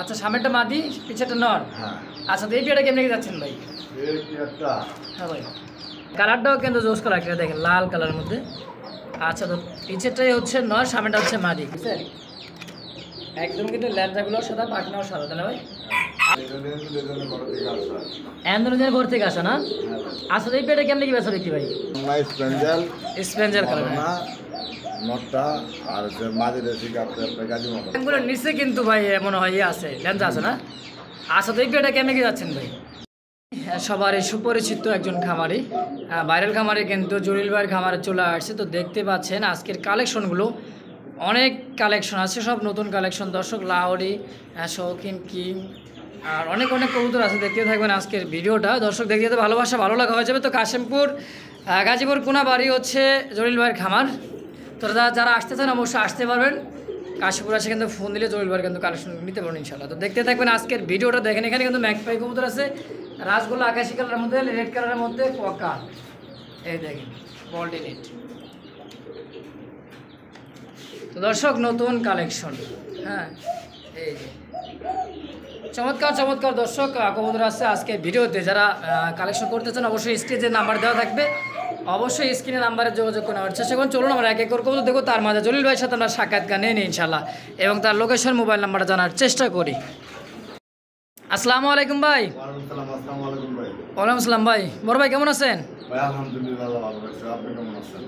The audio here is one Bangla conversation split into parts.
আচ্ছা সামনেটা মাদি পিছেটা নর। হ্যাঁ। আচ্ছা তো এই পেয়ারটা কেমনে কি যাচ্ছেন ভাই? এই পেয়ারটা হ্যাঁ ভাই কালারটাও কিন্তু জোস কালার একটা দেখেন লাল কালারের মধ্যে। আচ্ছা তো পিছেরটাই হচ্ছে নর সামনেটা হচ্ছে মাদি বুঝছেন একদম কিন্তু ল্যান্ডাগুলো সাদা পাখনাও সাদা তাই না ভাই? অ্যান্ড্রোজেন ঘর থেকে আসা না? আচ্ছা তো এই পেয়ারটা কেমনে কি বেচা বিক্রি ভাই? স্পেঞ্জাল কালার না নটটা আর মাঝে দেশি আপনার গাজি মতো এগুলো নিচে কিন্তু ভাই মনে হয় ইয়ে আছে ল্যান্ডা আছে না? আচ্ছা তো এই পেয়ারটা কেমনে কি যাচ্ছেন ভাই? সবার সুপরিচিত একজন খামারি ভাইরাল খামারি কিন্তু জলিল ভাইয়ের খামারে চলে আসছে। তো দেখতে পাচ্ছেন আজকের কালেকশনগুলো অনেক কালেকশন আছে, সব নতুন কালেকশন দর্শক লাহোরি শৌখিন কিং আর অনেক অনেক কবুতর আছে। দেখতে থাকবেন আজকের ভিডিওটা দর্শক, দেখতে যেতে ভালোবাসা ভালো লাগা হয়ে যাবে। তো কাশিমপুর গাজীপুর কোনাবাড়ি হচ্ছে জলিল ভাইয়ের খামার। তো যারা আসতে চান অবশ্যই আসতে পারবেন। কাশীপুর আসে কিন্তু ফোন দিলে জলিল ভাইয়ের কিন্তু কালেকশন নিতে পারবেন ইনশাল্লাহ। তো দেখতে থাকবেন আজকের ভিডিওটা দেখেন। এখানে কিন্তু ম্যাকপাই কবুতর আছে, রাসগোল্লা আকাশি কালারের মধ্যে রেড কালারের মধ্যে পকা, এই দেখেন বল্টিনেট। তো দর্শক নতুন কালেকশন, হ্যাঁ এই যে চমৎকার চমৎকার দর্শক কবুতর আছে আজকে ভিডিওতে। যারা কালেকশন করতে চান অবশ্যই স্ক্রিনে নাম্বার দেওয়া থাকবে, অবশ্যই স্ক্রিনে নাম্বারে যোগাযোগ করে নেওয়ার চেষ্টা করুন। চলুন আমরা এক এক করে কবুতর দেখবো, তার মাঝে জলিল ভাইয়ের সাথে আমরা সাক্ষাৎকার নিয়ে নিই ইনশাল্লাহ এবং তার লোকেশন মোবাইল নাম্বারটা জানার চেষ্টা করি। আসসালামু আলাইকুম ভাই। ওয়ালাইকুম আসসালাম ভাই। বড় ভাই কেমন আছেন?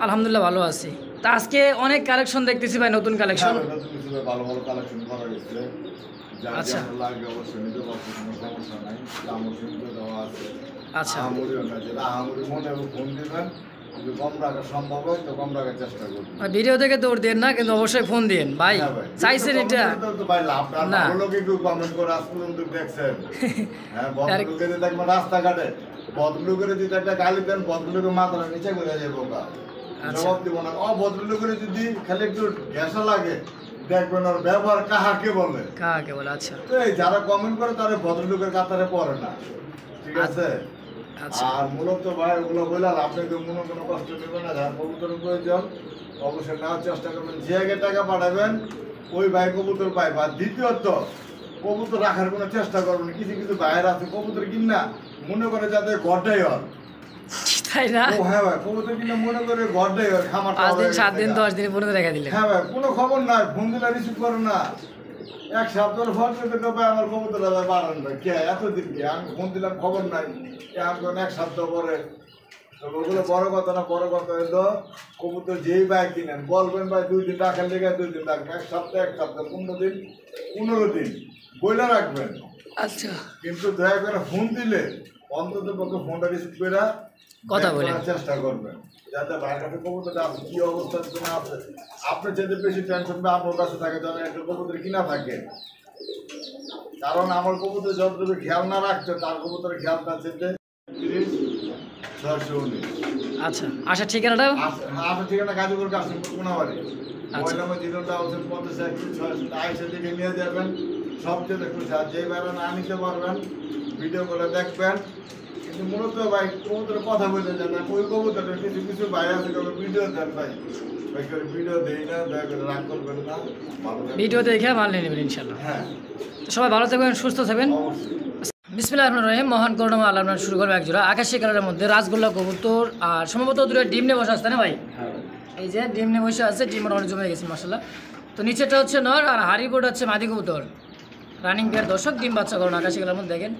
আলহামদুলিল্লাহ ভালো আছি। তা আজকে অনেক কালেকশন দেখতেছি ভাই, নতুন কালেকশন। আচ্ছা আচ্ছা ভিডিও থেকে দৌড় দেন না কিন্তু অবশ্যই ফোন দিন ভাই। চাইছেন এটা না রাস্তাঘাটে ভদ্রলোকের যদি একটা গালি দেন ভদ্রলোকের মাথা নিচে করে যাবো, জবাব দিব না। অভদ্রলোকের যদি খালি একটু ঘেঁষা লাগে দেখবেন ওর ব্যবহার কাহাকে বলে। আচ্ছা তো এই যারা কমেন্ট করে তারা ভদ্রলোকের কাতারে পড়ে না, ঠিক আছে? আর মূলত ভাই ওগুলো বললাম আপনাকে মনে কোনো কষ্ট নেবেন না। যার কবুতরের প্রয়োজন অবশ্যই নেওয়ার চেষ্টা করবেন, যে আগে টাকা পাঠাবেন ওই ভাই কবুতর পাইবে। আর দ্বিতীয়ত কবুতর রাখার কোনো চেষ্টা করবেন। কিছু কিছু বাইরে আছে কবুতর কিনা মনে করে যাতে ঘরটাই হয়, তাই না? হ্যাঁ ভাই কবুতর কিনা মনে করে ঘরটাই হয়, খামার 5 দিন 7 দিন 10 দিন পর্যন্ত রেখে দিলেন। হ্যাঁ ভাই কোনো খবর নাই, ফোন দিলে রিসিভ করো না। এক সপ্তাহের ফোন দিতে ভাই আমার কবুতর বাড়ান ভাই কে এতদিন কি আমি ফোন দিলাম খবর নাই, এখন এক সপ্তাহ পরে। ওগুলো বড় কথা না, বড় কথা হলো কবুতর যেই ভাই কিনেন বলবেন ভাই 2 দিন টাকা লেগে 2 দিন লাগবে, এক সপ্তাহ 15 দিন 15 দিন বইলা রাখবেন। আচ্ছা কিন্তু দয়া করে ফোন দিলে অন্তত পক্ষে ফোনটা রিসিভ করে কথা বলার চেষ্টা করবেন, যাতে ভাইয়ের কাছে কবুতরটা কি অবস্থার জন্য আছে। আপনার যেতে বেশি টেনশন বা আপনার কাছে থাকে যেন একটা কবুতর কিনা থাকে। কারণ আমার কবুতর যতটুকু খেয়াল না রাখছে তার কবুতরের খেয়ালটা যেতে 619। আচ্ছা আচ্ছা ঠিকানাটা আপনার ঠিকানা গাজীপুর কাশিমপুর কোনাবাড়ি, মোবাইল নম্বর জিরোটা হচ্ছে 50 থেকে নিয়ে যাবেন। সবচেয়ে খুশি আর যে বাইরে না নিতে পারবেন ভিডিও করে দেখবেন। কিন্তু মূলত ভাই কবুতরের কথা বলতে চান না, ওই কবুতরের কিছু কিছু ভাই আছে ভিডিও দেন ভাই, ভিডিও দেই না, দয়া করে রাগ করবেন না, ভিডিও দেখে মাল নিয়ে নেবেন ইনশাল্লাহ। হ্যাঁ সবাই ভালো থাকবেন, সুস্থ থাকবেন। বিসমিল্লাহির রহমানির রহিম। মহান করুণাময় আল্লাহর নামে শুরু করবো এক জোড়া আকাশি কালারের মধ্যে রাসগোল্লা কবুতর আর সম্ভবত দুটো ডিম নিয়ে বসে আসছে না ভাই? এই যে ডিম নিয়ে বসে আছে, ডিম অনেক জমে গেছে মাশাআল্লাহ। তো নিচেটা হচ্ছে নর আর হারিবোর্ড হচ্ছে মাদি কবুতর, রানিং পেয়ার দর্শক, ডিম বাচ্চা করুন আকাশি কালারের মধ্যে দেখেন।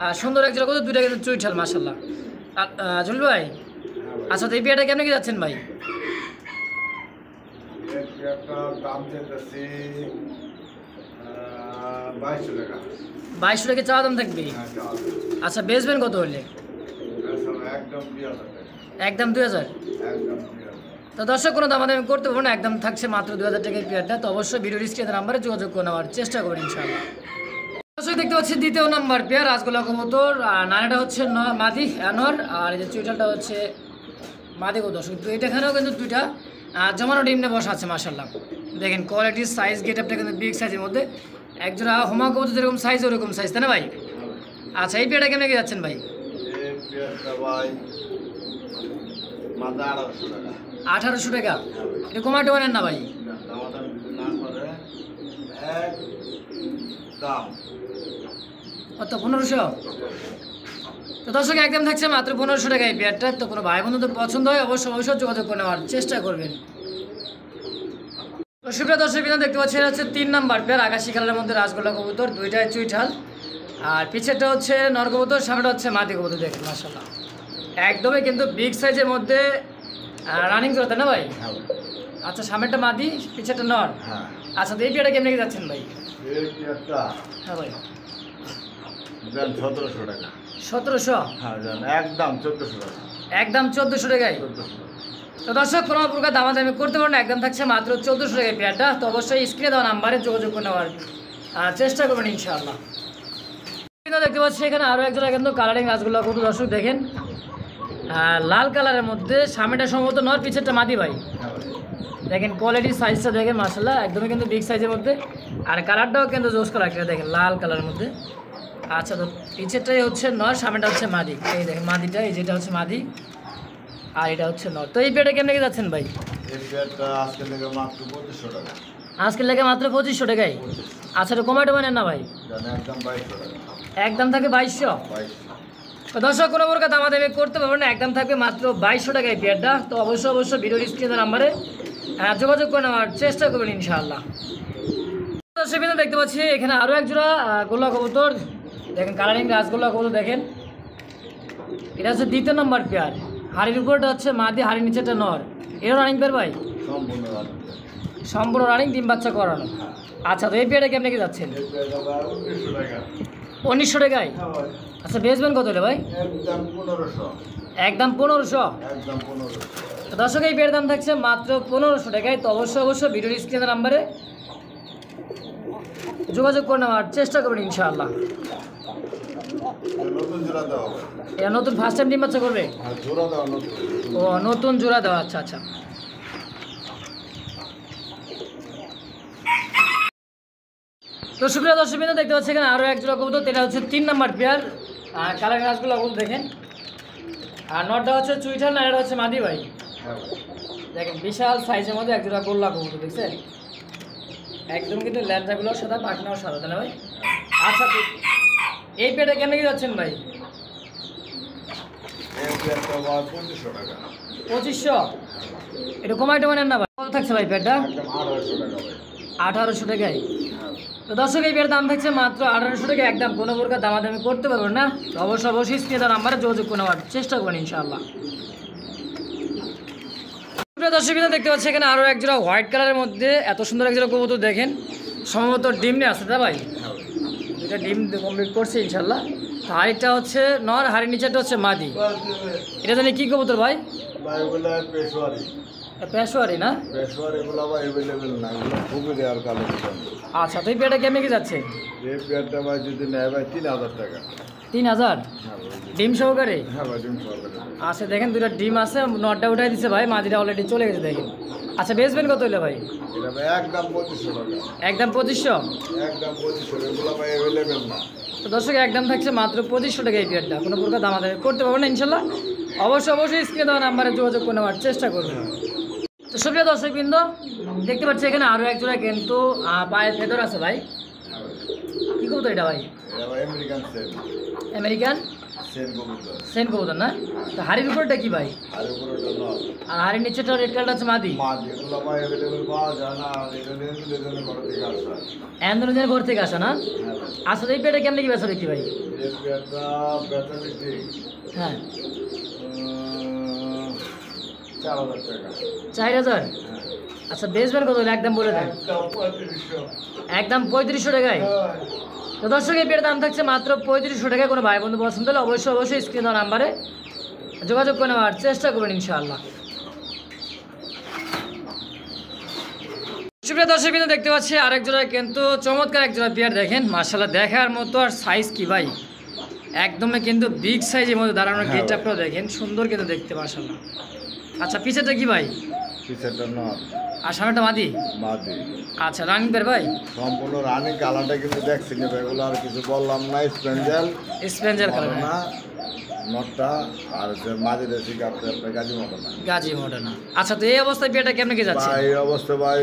আর সুন্দর এক জোড়া কবুতর, দুইটা কিন্তু চুইঠাল মাশাআল্লাহ। জলিল ভাই আচ্ছা তো এই পেয়ারটা কেমন কি যাচ্ছেন ভাই? দাম চেয়েছি 2200 টাকা। 2200 টাকা চাওয়া দাম থাকবে? আচ্ছা বেচবেন কত হলে? একদম 2000। তো দর্শক কোনো দাম আমি করতে পারবো না, একদম থাকছে মাত্র 2000 টাকার পেয়ারটা। তো অবশ্যই ভিডিও স্ক্রিনের নাম্বারে যোগাযোগ করে নেওয়ার চেষ্টা করবেন ইনশাআল্লাহ। দর্শক দেখতে পাচ্ছি দ্বিতীয় নাম্বার পেয়ার রাসগোল্লা কবুতর, আর নানাটা হচ্ছে মাদি নর আর এই যে চুইটালটা হচ্ছে মাদি কবুতর। দর্শক তো এটাখানেও কিন্তু দুইটা জমানো ডিম নিয়ে বসা আছে মাশাআল্লাহ। দেখেন কোয়ালিটি সাইজ গেট আপটা কিন্তু বিগ সাইজের মধ্যে। একজোড়া হোমা কবুতর যেরকম সাইজ ওরকম সাইজ, তাই না ভাই? আচ্ছা এই পেয়ারটা কেমন কি যাচ্ছেন ভাই? 1800 টাকা। এটা কমাটো বানেন না ভাই? দাম কত 1500? তো দর্শক একদম থাকছে মাত্র 1500 টাকা এই পেয়ারটা। তো কোনো ভাই বন্ধুদের পছন্দ হয় অবশ্যই যোগাযোগ করে নেওয়ার চেষ্টা করবেন। তো সুপ্রিয় দর্শক দেখতে পাচ্ছেন হচ্ছে 3 নাম্বার পেয়ার আকাশি কালারের মধ্যে রাসগোল্লা কবুতর, দুইটাই চুইঠাল। আর পিছেরটা হচ্ছে নর কবুতর, সামনেটা হচ্ছে মাদি কবুতর। দেখেন মাশাআল্লাহ একদমই কিন্তু বিগ সাইজের মধ্যে রানিং চলতে না ভাই? আচ্ছা সামনেটা মাদি, পিছেরটা নর। হ্যাঁ। আচ্ছা তো এই পেয়ারটা কেমনে কি যাচ্ছেন ভাই? এই পেয়ারটা হ্যাঁ ভাই দেন 1700 টাকা। 1700? হ্যাঁ জান, একদম 1400 টাকা। একদম 1400 টাকায়। 1400 টাকা। তো দর্শক কোনো প্রকার দামাদামি করতে পারেন, একদম থাকছে মাত্র 1400 টাকায় পেয়ারটা। তো অবশ্যই স্ক্রিনে দেওয়া নাম্বারে যোগাযোগ করে নেওয়ার চেষ্টা করবেন ইনশাআল্লাহ। দেখতে পাচ্ছি এখানে আরও একজোড়া কিন্তু কালারিং গাছগুলো কত দর্শক দেখেন, লাল কালারের মধ্যে, সামনেটা সম্ভবত নর, পিছেরটা মাদি ভাই। হ্যাঁ ভাই। দেখেন কোয়ালিটি সাইজটা দেখেন মাশাআল্লাহ একদমই কিন্তু বিগ সাইজের মধ্যে। আর কালারটাও কিন্তু জোস কালার, দেখেন লাল কালারের মধ্যে। আচ্ছা তো পিছেরটাই হচ্ছে নর, সামনেটা হচ্ছে মাদি। এই দেখেন মাদিটা, এই যেটা হচ্ছে মাদি আর এটা হচ্ছে নর। তো এই পেয়ারটা কেমন লেগে যাচ্ছেন ভাই? এই পেয়ারটা আজকে লেগে মাত্র 2500 টাকা। আজকে লেগে মাত্র 2500 টাকায়। আচ্ছা এটা কমাটো বানেন না ভাই? জান একদম 2200 টাকা। একদম থাকে 2200। 2200। তো দর্শক কোনো প্রকার দামাদামি করতে পারবেন না, একদম থাকবে মাত্র 2200 টাকায় পেয়ারটা। তো অবশ্যই ভিডিওর স্ক্রিনের নাম্বারে যোগাযোগ করে নেওয়ার চেষ্টা করবেন ইনশাআল্লাহ। দর্শক দেখতে পাচ্ছি এখানে আরও এক জোড়া গোল্লা কবুতর, দেখেন কালারিং রাসগোল্লা কবুতর। দেখেন এটা হচ্ছে 2 নম্বর পেয়ার, হাড়ির উপরটা হচ্ছে মাদি, হাড়ির নিচেটা নর। এরও রানিং পেয়ার ভাই? সম্পূর্ণ রানিং। সম্পূর্ণ রানিং, ডিম বাচ্চা করানো। আচ্ছা তো এই পেয়ারটা কেমনে কি যাচ্ছেন? এই পেয়ারটা ভাই 1900 টাকা। 1900 টাকায়? হ্যাঁ ভাই। আচ্ছা বেচবেন কত হলে ভাই? একদম 1500। একদম 1500? একদম 1500। তো দর্শক এই পেয়ারের দাম থাকছে মাত্র 1500 টাকায়। তো অবশ্যই ভিডিওর স্ক্রিনের নাম্বারে যোগাযোগ করে নেওয়ার চেষ্টা করবেন ইনশাআল্লাহ। নতুন জোড়া দেওয়া হবে। এটা নতুন ফার্স্ট টাইম ডিম বাচ্চা করবে? আর জোড়া দেওয়া নতুন। ও নতুন জোড়া দেওয়া, আচ্ছা আচ্ছা। তো সুপ্রিয় দর্শক দেখতে পাচ্ছি এখানে আরও এক জোড়া কবুতর, এটা হচ্ছে 3 নাম্বার পেয়ার। আর কালার গাছগুলো কবুতর দেখেন, আর নটটা হচ্ছে চুইঠাল, না এটা হচ্ছে মাদি ভাই। হ্যাঁ ভাই। দেখেন বিশাল সাইজের মধ্যে এক জোড়া গোল্লা কবুতর, দেখছেন একদম কিন্তু ল্যান্ডাগুলো সাদা, পাখনাও সাদা, তাই না ভাই? আচ্ছা তো এই পেয়ারটা কেন কি যাচ্ছেন ভাই? এই পেয়ারটা ভাই 2500 টাকা। 2500? এটা কমাইতে পারেন না ভাই? কত থাকছে ভাই পেয়ারটা? একদম 1800 টাকা ভাই। 1800 টাকায়? হ্যাঁ। তো দর্শক এই পেয়ারের দাম থাকছে মাত্র 1800 টাকা, একদম কোনো প্রকার দামাদামি করতে পারবেন না। তো অবশ্যই স্ক্রিনে নাম্বারে যোগাযোগ করে নেওয়ার চেষ্টা করবেন ইনশাআল্লাহ। দর্শক দেখতে পাচ্ছি এখানে আরও এক জোড়া হোয়াইট কালারের মধ্যে এত সুন্দর এক জোড়া কবুতর। দেখেন সম্ভবত ডিম নিয়ে আসছে তা ভাই? দুইটা ডিম কমপ্লিট করছে ইনশাআল্লাহ। তো হাড়িটা হচ্ছে নর, হাড়ির নিচেটা হচ্ছে মাদি। এটা জানি কি কবুতর ভাই? ভাই ওগুলো পেশোয়ারি। পেশোয়ারি না? পেশোয়ারি এগুলো ভাই অ্যাভেলেবেল না, এগুলো খুবই রেয়ার কালেকশন। আচ্ছা তো এই পেয়ারটা কেমনি কি যাচ্ছে? এই পেয়ারটা ভাই যদি নেয় ভাই 3000 টাকা। 3000? হ্যাঁ ভাই। ডিম সহকারে? হ্যাঁ ভাই ডিম সহকারে। আচ্ছা দেখেন দুইটা ডিম আছে, নটটা উঠাই দিচ্ছে ভাই, মাদিটা অলরেডি চলে গেছে দেখেন। আচ্ছা বেচবেন কত হইলে ভাই? এটা ভাই একদম 2500 টাকা। একদম 2500? একদম 2500, এগুলো ভাই অ্যাভেলেবেল না। তো দর্শক একদম থাকছে মাত্র 2500 টাকা এই পেয়ারটা, কোনো প্রকার দামাদামি করতে পারবেন না ইনশাল্লাহ। অবশ্যই স্ক্রিনে দেওয়া নাম্বারে যোগাযোগ করে নেওয়ার চেষ্টা করবেন। তো সুপ্রিয় দর্শকবৃন্দ দেখতে পাচ্ছি এখানে আরও এক জোড়া কিন্তু পায়ের ভেতর আছে ভাই। কি কবুতর এটা ভাই? এটা ভাই আমেরিকান সেন। আমেরিকান সেন কবুতর। সেন কবুতর না? তো হাড়ির উপরটা কি ভাই? আর উপরে ওটা নর। আর হাড়ির নিচেটা রেড কালারটা আছে মাদি। মাদি, এগুলো ভাই অ্যাভেলেবেল পাওয়া যায় না, এটা নিয়ে জন্য ঘর থেকে আসা। অ্যান্ড্রোজের ঘর থেকে আসা না? হ্যাঁ ভাই। আচ্ছা এই পেয়ারটা কেমনি কি বেচা দেখি ভাই? এই পেয়ারটা বেচা বিক্রি হ্যাঁ 4000 টাকা। 4000? আচ্ছা বেচবেন কত হলে একদম বলে দেন? একদম 3500। একদম 3500 টাকায়? তো দর্শক এই পেয়ারের দাম থাকছে মাত্র 3500 টাকায়। কোনো ভাই বন্ধু পছন্দ হলে অবশ্যই স্ক্রিন দেওয়া নাম্বারে যোগাযোগ করে নেওয়ার চেষ্টা করবেন ইনশাআল্লাহ। সুপ্রিয় দর্শক কিন্তু দেখতে পাচ্ছি আরেক জোড়া কিন্তু চমৎকার এক জোড়া পেয়ার। দেখেন মাশাআল্লাহ দেখার মতো, আর সাইজ কি ভাই একদমই কিন্তু বিগ সাইজের মধ্যে দাঁড়ানোর গেট আপটাও দেখেন সুন্দর কিন্তু দেখতে মাশাআল্লাহ। আচ্ছা পিছেরটা কি ভাই? পিছেরটা নর আর সামনেটা মাদি? মাদি। আচ্ছা রানিং পেয়ার ভাই? সম্পূর্ণ রানিং, কালারটা কিন্তু দেখছেন ভাই, এগুলো আর কিছু বললাম না। স্পেঞ্জাল কালার না নটটা আর যে মাঝে দেশি কাপড় আপনার গাজি মতো না, গাজি মডেল না। আচ্ছা তো এই অবস্থায় পেয়ারটা কেমন কি যাচ্ছে? এই অবস্থা ভাই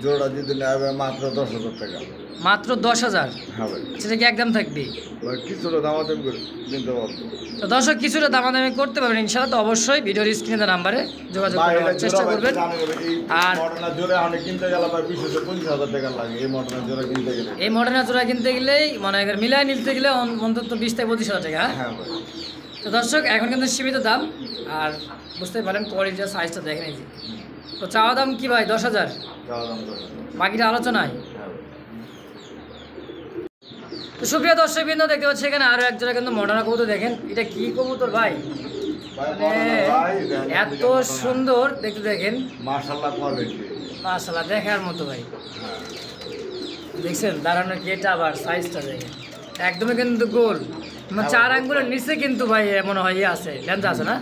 জোড়া যদি নেবে মাত্র 10,000 টাকা। মাত্র 10,000। হ্যাঁ ভাই সেটা কি একদম থাকবে? ভাই কিছুটা দামাদামি করে কিনতে পারবো। তো দর্শক কিছুটা দামাদামি করতে পারবেন ইনশাআল্লাহ। তো অবশ্যই ভিডিওর স্ক্রিনে দেওয়া নাম্বারে যোগাযোগ ভাই করার এটা চেষ্টা জোড়া ভাই করবেন। জানেন এই আর মডার্না জোড়া অনেক কিনতে গেলে ভাই 20,000 টাকা লাগে এই মডার্না জোড়া কিনতে গেলে। এই মডার্ন জোড়া কিনতে গেলেই মনে হয় মিলাই নিতে গেলে অন্তত 20 থেকে 25,000 টাকা। হ্যাঁ ভাই তো দর্শক এখন কিন্তু সীমিত দাম, আর বুঝতে পারেন কোয়ালিটির সাইজটা দেখেন এই যে। তো চাওয়া দাম কি ভাই? 10,000, যাওয়া দাম 10,000। বাকিটা আলোচনায়। হ্যাঁ ভাই। তো সুপ্রিয় দর্শকবৃন্দ দেখতে পাচ্ছি এখানে আরো এক জোড়া কিন্তু মডার্ন কবুতর। দেখেন এটা কি কবুতর ভাই, ভাই মানে ভাই দেখেন এত সুন্দর দেখতে। দেখেন মাশাআল্লাহ কোয়ালিটি। মাশাআল্লাহ দেখার মতো ভাই। দেখছেন দাঁড়ানোর কেটা আবার সাইজটা দেখেন একদমই কিন্তু গোল, মানে 4 আঙ্গুলের নিচে কিন্তু ভাই মনে হয় ইয়ে আছে, লেন্থ আছে না?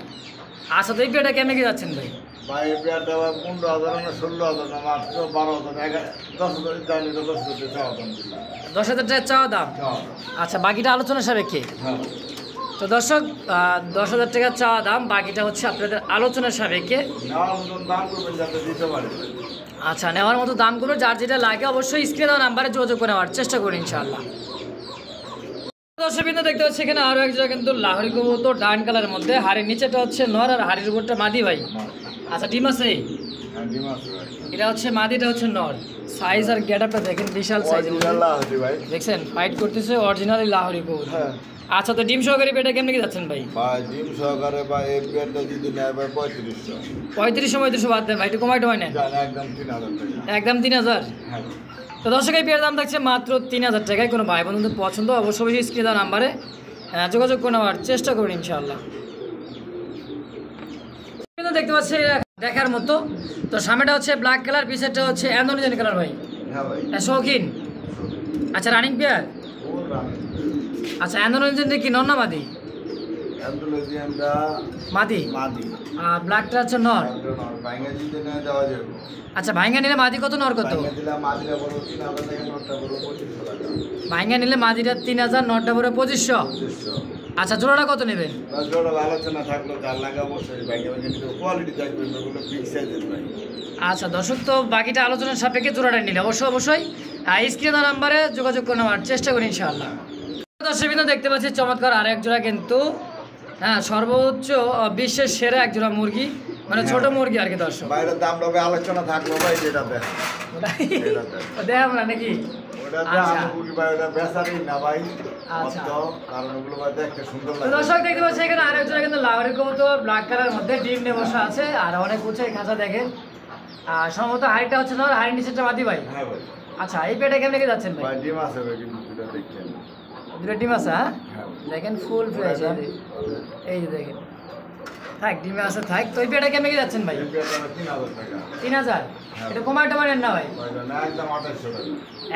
আচ্ছা তো এই পেটা কেমনে কি যাচ্ছেন ভাই? ভাই এই পেয়ারটা ভাই 15,000 না 16,000 না মাত্র 12,000 10,000 জানি তো 10,000 চাওয়া দাম দিলাম। 10,000 টাকা চাওয়া দাম। চাওয়া দাম। আচ্ছা বাকিটা আলোচনা সাপেক্ষে। হ্যাঁ তো দর্শক 10,000 টাকা চাওয়া দাম, বাকিটা হচ্ছে আপনাদের আলোচনার সাপেক্ষে। নেওয়ার মতন দাম করবেন যাতে দিতে পারি। আচ্ছা নেওয়ার মতো দামগুলো যার যেটা লাগে অবশ্যই স্ক্রিনে দেওয়া নাম্বারে যোগাযোগ করে নেওয়ার চেষ্টা করি ইনশাআল্লাহ। দর্শকবৃন্দ দেখতে পাচ্ছি এখানে আরো এক জায়গা কিন্তু লাহোরি কবুতর ডান কালারের মধ্যে, হাড়ির নিচেটা হচ্ছে নর আর হাড়ির উপরটা মাদি ভাই। আচ্ছা ডিম আছে? হ্যাঁ ডিম আছে ভাই। এটা হচ্ছে মাদিটা হচ্ছে নর। সাইজ আর গেটআপটা দেখেন বিশাল সাইজ। আল্লাহ হাফেজ ভাই। দেখছেন ফাইট করতেছে অরিজিনালি লাহোরি কবুতর। হ্যাঁ আচ্ছা তো ডিম সহকারী পেটা কেমনে কি যাচ্ছেন ভাই? ভাই ডিম সহকারে ভাই এই পেয়ারটা যদি নেয় ভাই 3500। 3500 বাদ দেন ভাই, একটু কমাই টমাই নেন। জান একদম 3,000 টাকা। একদম 3,000। হ্যাঁ তো দর্শক এই পেয়ার দাম থাকছে মাত্র 3,000 টাকায়। কোনো ভাই বন্ধুদের পছন্দ অবশ্যই স্ক্রিনে দেওয়া নাম্বারে যোগাযোগ করে নেওয়ার চেষ্টা করুন ইনশাআল্লাহ। কিন্তু দেখতে পাচ্ছি দেখার মতো। তো সামনেটা হচ্ছে ব্ল্যাক কালার, পিছেরটা হচ্ছে অ্যান্ডোনিজেন কালার ভাই। হ্যাঁ ভাই। শৌখিন। আচ্ছা রানিং পেয়ার। ওর রান আচ্ছা অ্যান্ডোনিজেনটা কি নর না মাদি? অ্যান্ডোলজিয়ানটা মাদি। মাদি। আর ব্ল্যাকটা হচ্ছে নর। ভাঙা দিতে না দেওয়া যাবে। আচ্ছা ভাইঙ্গা নিলে মাদি কত নর কত? ভাঙা দিলে মাদিটা বড় 3,000 টাকা নটটা বড় 2500 টাকা। ভাইঙ্গা নিলে মাদিটা 3,000, নরটা পরে 2500। 2500। আচ্ছা জোড়াটা কত নেবেন? জোড়া আলোচনা থাকলো যার লাগে অবশ্যই ভাঙা ভাঙা নিতে কোয়ালিটি থাকবে ওগুলো বিগ সাইজের ভাই। আচ্ছা দর্শক তো বাকিটা আলোচনার সাপেক্ষে জোড়াটা নিলে অবশ্যই স্ক্রিনে দেওয়া নাম্বারে যোগাযোগ করে নেওয়ার চেষ্টা করি ইনশাআল্লাহ। দর্শকবৃন্দ দেখতে পাচ্ছি চমৎকার আর এক জোড়া কিন্তু সর্বোচ্চ বিশ্বের সেরা এক জোড়া মুরগি, মানে ছোট মুরগি আর কি দর্শক। বাইরের দাম লগে আলোচনা থাকলো ভাই যেটা দেখ। দেখাম না নাকি? ওটা আচ্ছা। আমি বলি ভাই ওটা বেচারই না ভাই। আচ্ছা। কারণ ওগুলো ভাই দেখতে সুন্দর তো লাগে। দর্শক দেখতে পাচ্ছি এখানে আরেক জোড়া কিন্তু লাহোরি কবুতর ব্ল্যাক কালার মধ্যে ডিম নিয়ে বসা আছে, আর অনেক উঁচু খাঁচা দেখেন। আর সম্ভবত হাড়িটা হচ্ছে নর, হাড়ির নিচেটা মাদি ভাই। হ্যাঁ ভাই। আচ্ছা এই পেটে কেমন লেগে যাচ্ছেন ভাই? ভাই ডিম আছে ভাই কিন্তু দুটো দেখছেন। দুটো ডিম আছে। হ্যাঁ হ্যাঁ ভাই। দেখেন ফুল ফ্রেশ এই যে দেখেন। থাক ডিমে আছে থাক। তো এই পেটে কেমন লেগে যাচ্ছেন ভাই? এই পেয়ারটা ভাই 3,000 টাকা। 3,000। হ্যাঁ। এটা কমাই টমাই নেন না ভাই? ভাইটা না একদম 2800 টাকা।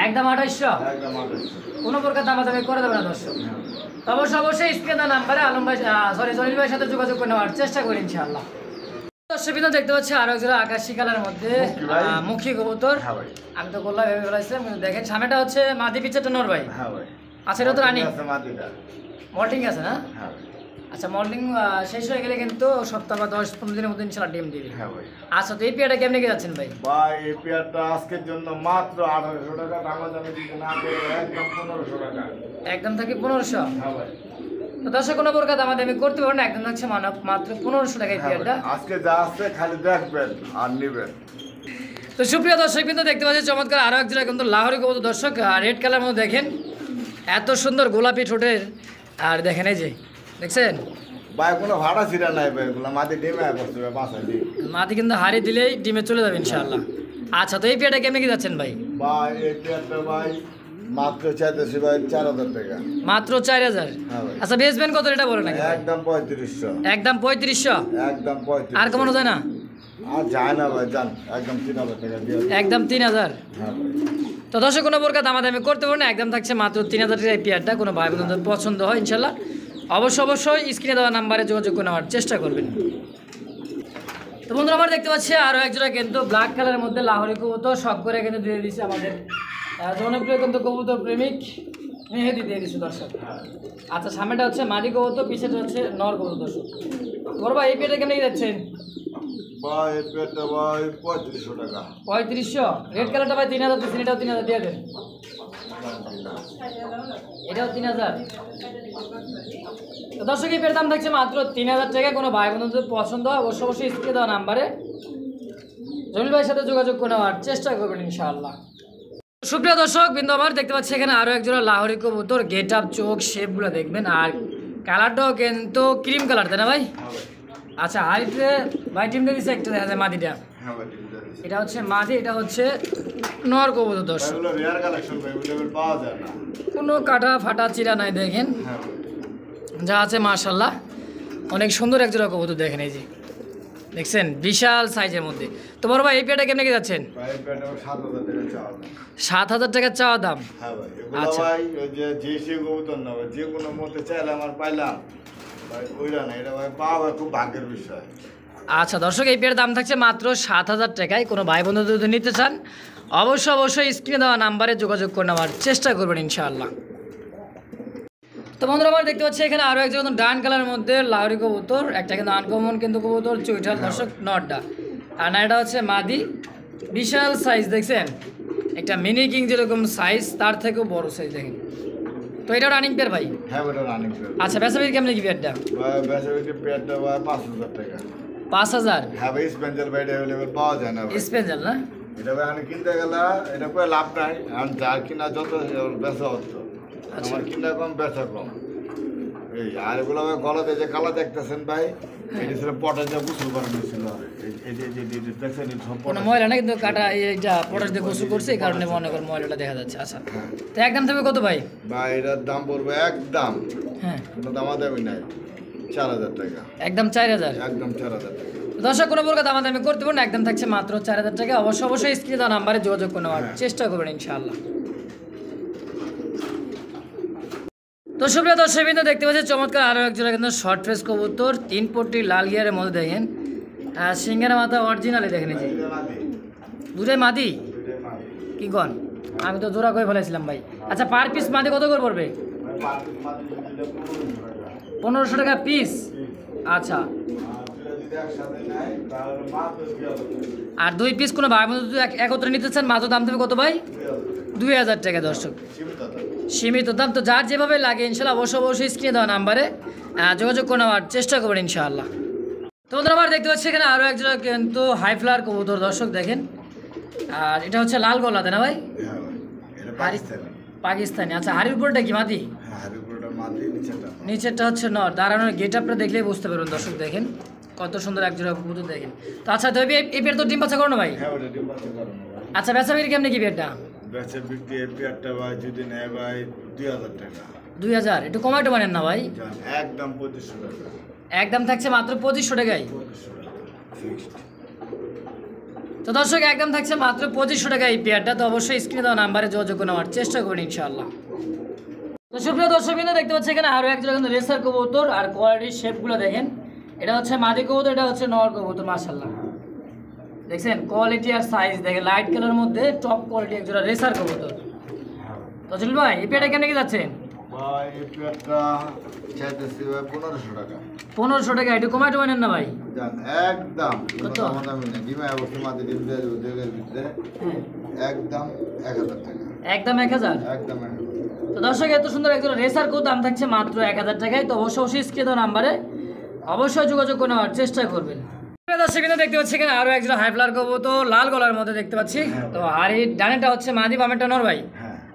একদম 2800। একদম 2800। কোনো প্রকার দামাদামি করে দেবে না দর্শক। হ্যাঁ। তো অবশ্যই স্ক্রিনে নাম্বারে আলম ভাই জলিল ভাইয়ের সাথে যোগাযোগ করে নেওয়ার চেষ্টা করি ইনশাআল্লাহ। দর্শকবৃন্দ দেখতে পাচ্ছি আরো একজোড়া আকাশি কালারের মধ্যে মুখী ভাই। মুখী কবুতর। হ্যাঁ ভাই। আমি তো বললাম ভেবে ফেলাইছিলাম, কিন্তু দেখেন সামনেটা হচ্ছে মাদি, পিছেরটা নর ভাই। হ্যাঁ ভাই। আচ্ছা এটা তো রানিং আছে মাটিটা। মল্টিং আছে না? হ্যাঁ ভাই। আচ্ছা মল্টিং শেষ হয়ে গেলে কিন্তু সপ্তাহ বা 10-15 দিনের মধ্যে ইনশাআল্লাহ ডিম দিবে। হ্যাঁ ভাই। আচ্ছা তো এই পেয়ারটা কেমনে কি যাচ্ছেন ভাই? ভাই এই পেয়ারটা আজকের জন্য মাত্র 1800 টাকা। দামাদামি দিতে না করে একদম 1500 টাকা। একদম থাকে 1500। হ্যাঁ ভাই। তো দর্শক কোনো প্রকার দামাদামি করতে পারবেন না, একদম থাকছে মাত্র 1500 টাকা এই হ্যাঁ ভাই। পেয়ারটা। আজকে যা আছে খালি দেখবেন আর নেবেন। তো সুপ্রিয় দর্শক কিন্তু দেখতে পাচ্ছি চমৎকার আরো একজোড়া কিন্তু লাহোরি কবুতর দর্শক, রেড কালার মধ্যে দেখেন এত সুন্দর গোলাপি ঠোঁটের। আর দেখেন এই যে দেখছেন ভাই কোনো ভাড়া ছিড়া নাই ভাই, এগুলো মাটি ডিমে করছে ভাই 5 ডিম। মাটি কিন্তু হাড়ি দিলেই ডিমে চলে যাবে ইনশাআল্লাহ। আচ্ছা তো এই পেয়ারটা কেমনে কি যাচ্ছেন ভাই? ভাই এই পেয়ারটা ভাই মাত্র চাইতেছি ভাই 4,000 টাকা। মাত্র 4,000। হ্যাঁ ভাই। আচ্ছা বেচবেন কত এটা বলে নাকি? একদম 3500। একদম 3500। একদম 3500। আর কমানো যায় না? আর যায় না ভাই, জান একদম 3,000 টাকা দিয়ে দিন। একদম 3,000। হ্যাঁ ভাই। তো দর্শক কোনো প্রকার দামাদামি করতে পারবেন না, একদম থাকছে মাত্র 3,000 টাকা এই পেয়ারটা। কোনো ভাই বোনদের পছন্দ হয় ইনশাল্লাহ অবশ্যই স্ক্রিনে দেওয়া নাম্বারে যোগাযোগ করে নেওয়ার চেষ্টা করবেন। তো বন্ধুরা আমরা দেখতে পাচ্ছি আরও একজোড়া কিন্তু ব্ল্যাক কালারের মধ্যে লাহোরি কবুতর শখ করে কিন্তু দিয়ে দিচ্ছে আমাদের জনপ্রিয় কিন্তু কবুতর প্রেমিক মেহেদি দিয়ে দিচ্ছে দর্শক। আচ্ছা সামনেটা হচ্ছে মাদি কবুতর, পিছেটা হচ্ছে নর কবুতর দর্শক। বড় ভাই এই পেয়ারটা কেন যাচ্ছেন? ভাই এই পেয়ারটা ভাই 3500 টাকা। 3500। রেড কালারটা ভাই 3,000 দিচ্ছেন, এটাও 3,000 দিয়ে দেন। এটাও 3000। তো দর্শক এই পেয়ার দাম থাকছে মাত্র 3000 টাকা। কোনো ভাই বন্ধু যদি পছন্দ হয় অবশ্যই স্ক্রিনে দেওয়া নাম্বারে জমিল ভাইয়ের সাথে যোগাযোগ করে নেওয়ার চেষ্টা করবেন ইনশাআল্লাহ। সুপ্রিয় দর্শক বিন্দু আমার দেখতে পাচ্ছি এখানে আরও একজোড়া লাহোরি কবুতর। গেট আপ, চোখ, শেপগুলো দেখবেন। আর কালারটাও কিন্তু ক্রিম কালার, তাই না ভাই? আচ্ছা, হাইটে ভাই টিমটা দিচ্ছে একটা, দেখা যায় মাদিটা। এটা হচ্ছে মাদি, এটা হচ্ছে নর কবুতর। দর্শক কোনো কাটা ফাটা চিরা নাই, দেখেন যা আছে মাশাল্লাহ অনেক সুন্দর একজোড়া কবুতর। দেখেন এই যে দেখছেন বিশাল সাইজের মধ্যে। তো বড় ভাই এই পেয়ারটা কেমনে কি যাচ্ছেন? 7,000 টাকা চাওয়া দাম। আচ্ছা ভাই, ওই যে কবুতর না যে কোনো মতে চাইলে আমার পাইলাম ভাই, ওইটা না, এটা ভাই পাওয়া খুব ভাগ্যের বিষয়। আচ্ছা দর্শক এই পেয়ার দাম থাকছে মাত্র 7,000 টাকায়। কোনো ভাই বন্ধু যদি নিতে চান অবশ্যই স্ক্রিনে দেওয়া নাম্বারে যোগাযোগ করে নেওয়ার চেষ্টা করবেন ইনশাআল্লাহ। তো বন্ধুরা আমার দেখতে পাচ্ছি এখানে আরও একজন ডান কালারের মধ্যে লাহোরি কবুতর। একটা কিন্তু আনকমন কিন্তু কবুতর, চুইঠাল দর্শক নটটা। আর না এটা হচ্ছে মাদি, বিশাল সাইজ দেখছেন, একটা মিনি কিং যেরকম সাইজ তার থেকেও বড় সাইজ দেখেন। তো এটা রানিং পেয়ার ভাই? হ্যাঁ ওটা রানিং পেয়ার। আচ্ছা বেচাবির কেমন কি পেয়ারটা? বেচাবির পেয়ারটা ভাই 5,000 টাকা। 5,000? হ্যাঁ ভাই, স্পেঞ্জার ভাই অ্যাভেলেবল পাওয়া যায় না ভাই। স্পেঞ্জার না এটা ভাই আমি কিনতে গেলে এটা করে লাভ নাই, আমি যার কিনা যত বেচা হতো আমার কিনা কম বেচা কম। এই আর এগুলো ভাই গলাতে যে কালা দেখতেছেন ভাই, এটা ছিল পটাশ দিয়ে গোসল করানো ছিল। কোনো ময়লা না কিন্তু কাটা এইটা পটাশ দিয়ে গোসল করছে, এই কারণে মনে করেন ময়লাটা দেখা যাচ্ছে। আচ্ছা তো একদম থাকবে কত ভাই? ভাই এটার দাম পড়বে একদম, হ্যাঁ কোনো দামাদামি নাই, 4,000 টাকা। একদম 4,000? একদম 4,000 টাকা। দর্শক কোনো প্রকার দামাদামি করতে পারেন, একদম থাকছে মাত্র 4,000 টাকা। অবশ্যই স্ক্রিনে দেওয়া নাম্বারে যোগাযোগ করে নেওয়ার চেষ্টা করবেন ইনশাআল্লাহ। তো সুপ্রিয় দর্শক বিন্দু দেখতে পাচ্ছি চমৎকার আরও একজোড়া কিন্তু শর্ট ফেস কবুতর, 3 পট্টি লাল গিয়ারের মধ্যে দেখেন। সিঙ্গারা মাথা অরিজিনালি দেখেন, এই যে দুটাই মাদি। কি কন, আমি তো জোড়া করে ফেলেছিলাম ভাই। আচ্ছা পার পিস মাদি কত করে পড়বে? 1500 টাকা পিস। আচ্ছা আর 2 পিস কোনো ভাই বন্ধু একত্রে নিতে চান মাত্র দাম দেবে কত ভাই? 2,000 টাকা। দর্শক সীমিত দাম, তো যার যেভাবে লাগে ইনশাল্লাহ অবশ্যই স্ক্রিনে দেওয়া নাম্বারে যোগাযোগ করে নেওয়ার চেষ্টা করবেন ইনশাআল্লাহ। তো বন্ধুরা আমার দেখতে পাচ্ছি এখানে আরও একজোড়া কিন্তু হাই ফ্লাওয়ার কবুতর। দর্শক দেখেন, আর এটা হচ্ছে লাল গলা, তাই না ভাই? পাকিস্তানি। আচ্ছা হাড়ির উপরটা কি মাদি? নিচেরটা হচ্ছে নর। দাঁড়ানোর গেট আপটা দেখলেই বুঝতে পারবেন দর্শক, দেখেন কত সুন্দর একজোড়া কবুতর দেখেন। তো আচ্ছা তো এই পেয়ার তো ডিম বাচ্চা করো না ভাই? আচ্ছা বেচাবির কেমনি কি পেয়ারটা? বেচা বিক্রি পেয়ারটা ভাই যদি নেয় ভাই 2,000 টাকা। 2,000? একটু কমাইতে পারেন না ভাই? একদম 2,500 টাকা। একদম থাকছে মাত্র 2,500 টাকায়। তো দর্শক একদম থাকছে মাত্র 2,500 টাকা এই পেয়ারটা। তো অবশ্যই স্ক্রিনে দেওয়া নাম্বারে যোগাযোগ করে নেওয়ার চেষ্টা করবেন ইনশাআল্লাহ। তো সুপ্রিয় দর্শক বিন্দু দেখতে পাচ্ছি এখানে আরও একজোড়া কিন্তু রেসার কবুতর। আর কোয়ালিটির শেপগুলো দেখেন, এটা হচ্ছে মাদি কবুতর, এটা হচ্ছে নর কবুতর। মাশাআল্লাহ দেখছেন কোয়ালিটি আর সাইজ দেখেন, লাইট কালার মধ্যে টপ কোয়ালিটি একজোড়া রেসার কবুতর। তো জুল ভাই এই পেয়ারটা কেন কি যাচ্ছেন? ভাই এই পেয়ারটা চাইতেছি ভাই 1,500 টাকা। 1,500 টাকা? একটু কমাইতে পারেন না ভাই? একদম দামাদামি নেই, ডিমা অবশ্যই মাঝে ডিম দেয় ভিতরে একদম 1,000 টাকা। একদম 1,000? একদম 1,000। তো দর্শক এত সুন্দর একজন রেসার কোড দাম থাকছে মাত্র 1,000 টাকায়। তো অবশ্যই স্ক্রিনে দেওয়া নাম্বারে অবশ্যই যোগাযোগ করে নেওয়ার চেষ্টা করবেন। দর্শক দেখতে পাচ্ছি এখানে আরও একজন হাই ফ্লাওয়ার কবুতর লাল গলার মধ্যে দেখতে পাচ্ছি। তো হাড়ির ডানেটা হচ্ছে মাদি, বামেরটা নর ভাই?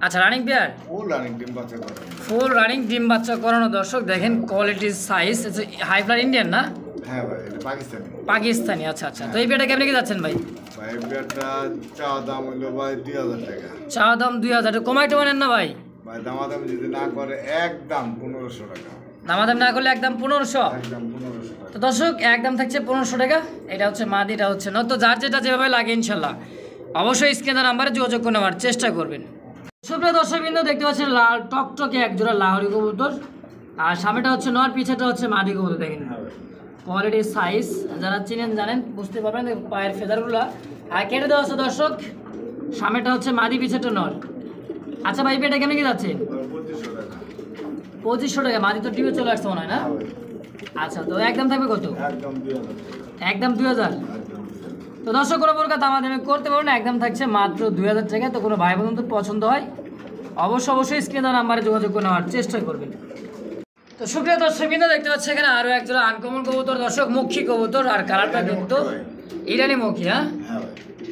আচ্ছা রানিং পেয়ার? ফুল রানিং ডিম বাচ্চা করানো। ফুল রানিং ডিম বাচ্চা করানো। দর্শক দেখেন কোয়ালিটির সাইজ। হাই ফ্লাওয়ার ইন্ডিয়ান না? হ্যাঁ ভাই এটা পাকিস্তানি। পাকিস্তানি। আচ্ছা আচ্ছা তো এই পেয়ারটা কেমনে কি যাচ্ছেন ভাই? ভাই এই পেয়ারটা চাওয়া দাম হলো ভাই 2,000 টাকা। চাওয়া দাম 2,000? কমাইতে পারেন না ভাই? ভাই দামাদামি যদি না করে একদম 1,500 টাকা। দামাদামি না করলে একদম 1,500? একদম 1,500 টাকা। তো দর্শক একদম থাকছে 1,500 টাকা। এটা হচ্ছে মাদি, এটা হচ্ছে নর। তো যার যেটা যেভাবে লাগে ইনশাল্লাহ অবশ্যই স্ক্রিনে নাম্বারে যোগাযোগ করে নেওয়ার চেষ্টা করবেন। সুপ্রিয় দর্শক বিন্দু দেখতে পাচ্ছেন লাল টকটকে একজোড়া লাহোরি কবুতর। আর সামনেটা হচ্ছে নর, পিছেটা হচ্ছে মাদি কবুতর। দেখেন কোয়ালিটির সাইজ, যারা চিনেন জানেন বুঝতে পারবেন। পায়ের ফেদারগুলো আর কেটে দেওয়া আছে দর্শক। সামনেটা হচ্ছে মাদি, পিছেটা নর। আচ্ছা ভাই পেটা কেমন কি যাচ্ছে? 2,500 টাকা। 2,500 টাকা? মাদি তো টিভি চলে আসছে মনে হয় না? আচ্ছা তো একদম থাকবে কত? একদম 2,000। একদম 2,000? তো দর্শক কোনো প্রকার দামাদামি করতে পারবেন না, একদম থাকছে মাত্র 2,000 টাকা। তো কোনো ভাই বন্ধু পছন্দ হয় অবশ্যই স্ক্রিনে দেওয়া নাম্বারে যোগাযোগ করে নেওয়ার চেষ্টা করবেন। তো সুপ্রিয় দর্শক বিন্দু দেখতে পাচ্ছি এখানে আরো একজন আনকমন কবুতর, দর্শক মুখী কবুতর, আর কালারটা কিন্তু ইরানি মুখী। হ্যাঁ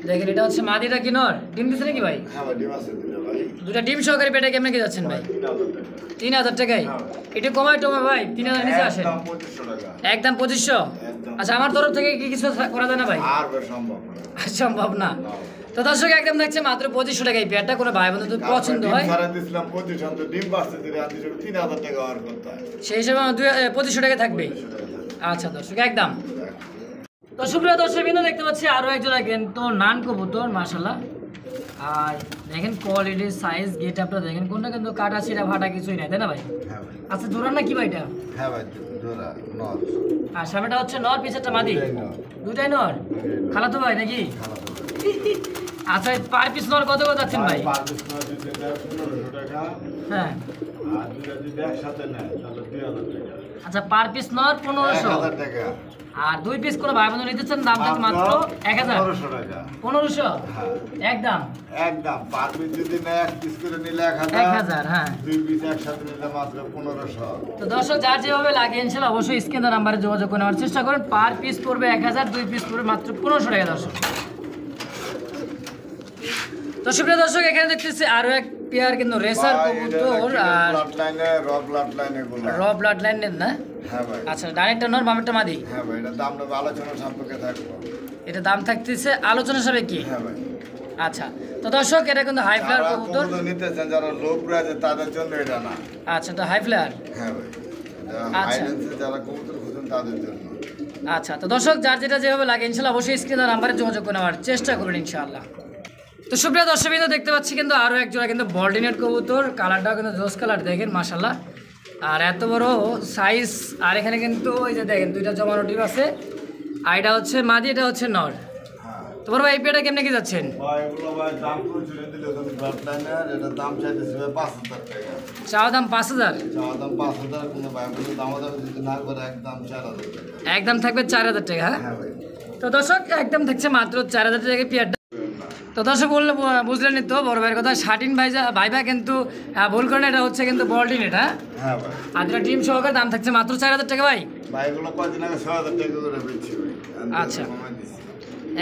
দেখেন এটা হচ্ছে মাদিটা কি নর, ডিম দিচ্ছে নাকি ভাই? দুটা ডিম সহকারে পেটে কেমনে কি যাচ্ছেন ভাই? 3000 টাকায় একটু কমায় টমায় ভাই, 3000 নিচে আসেন একদম 2500। আচ্ছা আমার তরফ থেকে কি কিছু করা যায় না ভাই? সম্ভব না। তো দর্শক একদম দেখছে মাত্র 2500 টাকায় পেয়ারটা, কোনো ভাই বন্ধু পছন্দ হয় সেই হিসাবে 2500 টাকা থাকবে। আচ্ছা দর্শক একদম। তো সুপ্রিয় দর্শক বিন্দু দেখতে পাচ্ছি আরো একজন কিন্তু নান কবুতর মাশাআল্লাহ, আর দেখেন কোয়ালিটি সাইজ গেট আপটা দেখেন, কোনটা কিন্তু কাটা ছিঁড়া ফাটা কিছুই নাই, তাই না ভাই? আচ্ছা জোড়া না কি ভাই এটা? হ্যাঁ ভাই জোড়া নর। আর সামনেটা হচ্ছে নর, পিছেরটা মাদি, দুটাই নর। খালা তো ভাই নাকি? আচ্ছা পার পিস নর কত করে যাচ্ছেন ভাই? হ্যাঁ আচ্ছা পার পিস নর 1500 টাকা, আর 2 পিস করে ভাই বন্ধু নিতেছেন দাম থাকবে মাত্র 1000 টাকা। 1500 একদম একদম। পার পিস যদি না এক পিস করে নিলে 1000। হ্যাঁ 2 পিস একসাথে নিলে মাত্র 1500। তো দর্শক যার যেভাবে লাগে ইনশাআল্লাহ অবশ্যই স্ক্রিনে নাম্বারে যোগাযোগ করে নেওয়ার চেষ্টা করেন। পার পিস পড়বে 1000, 2 পিস পড়বে মাত্র 1500 টাকা দর্শক। তো সুপ্রিয় দর্শক এখানে দেখতেছি আরো এক পেয়ার কিন্তু রেসার কবুতর, আর র ব্লাড লাইনের না? হ্যাঁ ভাই। আচ্ছা ডাইরেক্টর নর, বামেরটা মাদি। হ্যাঁ ভাই, এটা দামটা আলোচনা সাপেক্ষে থাকবে। এটা দাম থাকতেছে আলোচনা সাপেক্ষে। হ্যাঁ ভাই। আচ্ছা তো দর্শক এটা কিন্তু হাই ফ্লায়ার কবুতর নিতেছেন যারা লোক আছে তাদের জন্য এটা না। আচ্ছা এটা হাই ফ্লায়ার। হ্যাঁ ভাই, আচ্ছা যারা কবুতর খুঁজেন তাদের জন্য। আচ্ছা তো দর্শক যার যেটা যেভাবে লাগে ইনশাআল্লাহ অবশ্যই স্ক্রিনে নাম্বারে যোগাযোগ করে নেওয়ার চেষ্টা করবেন ইনশাআল্লাহ। তো সুপ্রিয় দর্শক বিন্দু দেখতে পাচ্ছি কিন্তু আরো এক জোড়া কিন্তু বল্ডিনেট কবুতর, কালারটাও কিন্তু জোস কালার দেখেন মাশাআল্লাহ, আর এত বড় সাইজ। আর এখানে কিন্তু ওই যে দেখেন দুইটা জমানো ডিম আছে, আর এটা হচ্ছে মাদি, এটা হচ্ছে নর। তোমার ভাই এই পেয়ারটা কেমনে কি যাচ্ছেন? চাওয়া দাম 5000, একদম থাকবে 4000 টাকা। হ্যাঁ তো দর্শক একদম থাকছে মাত্র 4000 টাকা পেয়ারটা। তো দর্শক বললে বুঝলেন তো বড় ভাইয়ের কথা, শার্টিন ভাইবা কিন্তু ভুল করেন, এটা হচ্ছে কিন্তু বল্টিন এটা। আর যেটা ডিম সহকারে দাম থাকছে মাত্র 4000 টাকা ভাই। আচ্ছা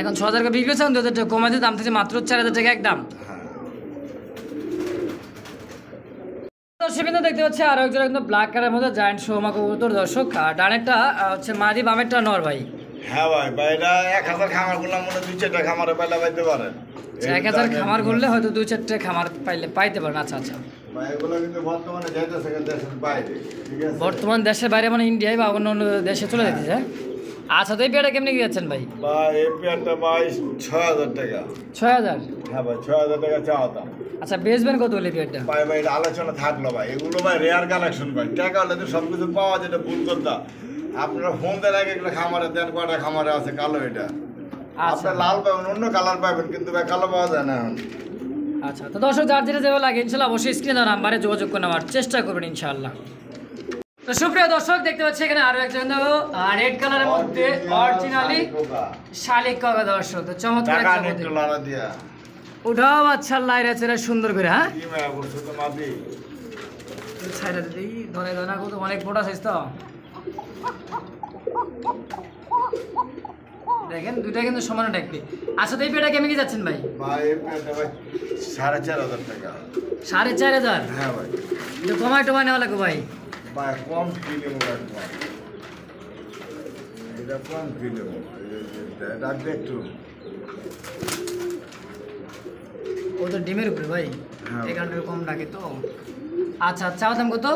এখন 6000 টাকা বিক্রি হচ্ছে, 2000 টাকা কমাতে দাম থাকছে মাত্র 4000 টাকা একদম। দর্শক কিন্তু দেখতে পাচ্ছি আরো একজন একদম ব্ল্যাক কালারের মধ্যে জায়ান্ট শোমা কবুতর দর্শক, আর ডানেরটা হচ্ছে মাদি, বামেরটা নর ভাই। হ্যাঁ ভাই, এটা 1000 খামার করলাম মনে 2-4টা খামারে পাইলে পাইতে পারেন। 1000 খামার করলে হয়তো 2-4টা খামার পাইতে পারেন। আচ্ছা আচ্ছা ভাই এগুলো কিন্তু বর্তমানে যাইতেছে দেশের বাইরে, ঠিক আছে? বর্তমান দেশের বাইরে মানে ইন্ডিয়ায় বা অন্য অন্য দেশে চলে যেতেছে। আচ্ছা তো এই পেয়ারটা কেমনি কি যাচ্ছেন ভাই? ভাই এই পেয়ারটা ভাই 6000 টাকা। 6000? হ্যাঁ ভাই 6000 টাকা চাওয়া দাম। আচ্ছা বেচবেন কত হলে পেয়ারটা? ভাই ভাই এটা আলোচনা থাকলো ভাই, এগুলো ভাই রেয়ার কালেকশন ভাই, টাকা হলে তো সব কিছু পাওয়া যেটা ভুল করতা। আপনারা ফোন দেন আগে একটা খামারে দেন, কয়টা খামারে আছে কালো, এটা আপনার লাল পাবেন, অন্য কালার পাবেন, কিন্তু ভাই কালো পাওয়া যায় না এখন। আচ্ছা তো দর্শক যার যেটা যেভাবে লাগে ইনশাল্লাহ অবশ্যই স্ক্রিনে দেওয়া নাম্বারে যোগাযোগ করে নেওয়ার চেষ্টা করবেন ইনশাআল্লাহ। তো সুপ্রিয় দর্শক দেখতে পাচ্ছি এখানে আরো একজন রেড কালারের মধ্যে অরিজিনালি শালিক কাকা দর্শক, তো চমৎকার উঠাও বাচ্চা লাইরা চেরা সুন্দর করে। হ্যাঁ ছাইরা দিদি ধরে ধরে কত অনেক মোটা সাইজ তো দেখেন, দুইটা কিন্তু সমান ডাকবে। আচ্ছা তো এই পেটা কেমন কি যাচ্ছেন ভাই? ভাই এই পেটা ভাই 4500 টাকা। 4500? হ্যাঁ ভাই তো কমাই টমাই নেওয়া লাগবে ভাই। ভাই কম কিনে এটা কম কিনে ডাকবে একটু, ও তো ডিমের উপরে ভাই, এই কারণে কম ডাকে তো। আচ্ছা চাওয়া দাম কত